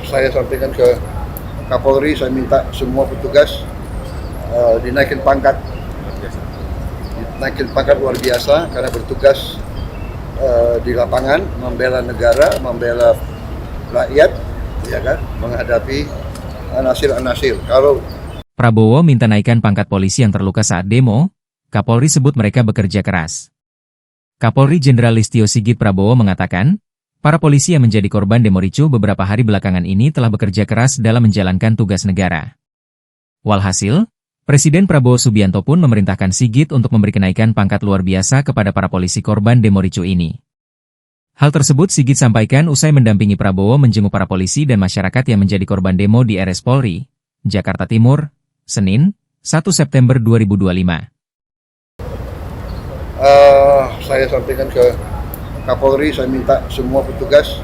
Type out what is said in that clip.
Saya sampaikan ke Kapolri, saya minta semua petugas dinaikin pangkat luar biasa karena bertugas di lapangan, membela negara, membela rakyat, ya kan, menghadapi anasir-anasir. Prabowo minta naikkan pangkat polisi yang terluka saat demo. Kapolri sebut mereka bekerja keras. Kapolri Jenderal Listio Sigit Prabowo mengatakan, para polisi yang menjadi korban demo ricuh beberapa hari belakangan ini telah bekerja keras dalam menjalankan tugas negara. Walhasil, Presiden Prabowo Subianto pun memerintahkan Sigit untuk memberi kenaikan pangkat luar biasa kepada para polisi korban demo ricuh ini. Hal tersebut Sigit sampaikan usai mendampingi Prabowo menjenguk para polisi dan masyarakat yang menjadi korban demo di RS Polri, Jakarta Timur, Senin, 1 September 2025. Saya sampaikan ke Kapolri, saya minta semua petugas